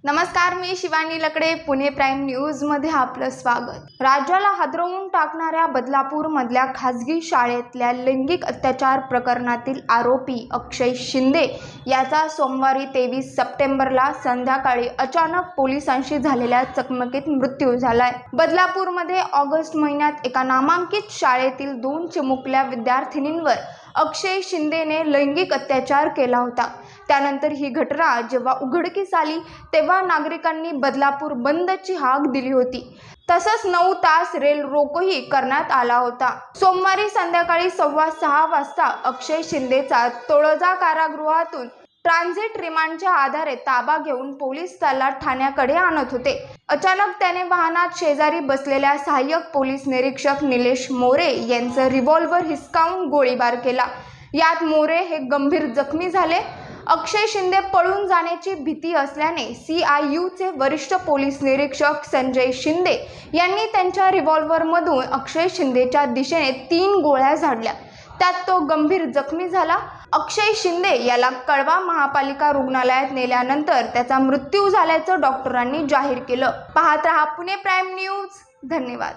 नमस्कार, मी शिवानी लकडे. Pune prime news मध्ये आपलं स्वागत. राज्याला हादरवून टाकणाऱ्या बदलापूर मधल्या खासगी शाळेतल्या लैंगिक अत्याचार प्रकरणातील आरोपी अक्षय शिंदे याचा सोमवारी 23 सप्टेंबरला संध्याकाळी अचानक पोलिसांशी झालेल्या चकमकीत मृत्यू झालाय. बदलापूरमध्ये ऑगस्ट महिन्यात एका नामांकित शाळेतील 2 चिमुकल्या विद्यार्थिनींवर अक्षय शिंदेने लैंगिक अत्याचार केला होता. त्यानंतर ही घटना जेव्हा उघडकीस आली तेव्हा नागरिकांनी बदलापूर बंदची हाक दिली होती. तसंच 9 तास रेल रोकोही करण्यात आला होता. सोमवारी संध्याकाळी 6:15 वाजता अक्षय शिंदेचा तळोजा कारागृहातून ट्रान्झिट रिमांडच्या आधारे ताबा घेऊन पोलीस त्याला ठाण्याकडे आणत होते. अचानक त्याने वाहनात शेजारी बसलेल्या सहाय्यक पोलीस निरीक्षक निलेश मोरे यांचं रिव्हॉल्वर हिसकावून गोळीबार केला. यात मोरे हे गंभीर जखमी झाले. अक्षय शिंदे पळून जाण्याची भीती असल्याने CIUचे वरिष्ठ पोलीस निरीक्षक संजय शिंदे यांनी त्यांच्या रिव्हॉल्वरमधून अक्षय शिंदेच्या दिशेने 3 गोळ्या झाडल्या. त्यात तो गंभीर जखमी झाला. अक्षय शिंदे याला कळवा महापालिका रुग्णालयात नेल्यानंतर त्याचा मृत्यू झाल्याचं डॉक्टरांनी जाहीर केलं. पाहत रहा पुणे प्राईम न्यूज. धन्यवाद.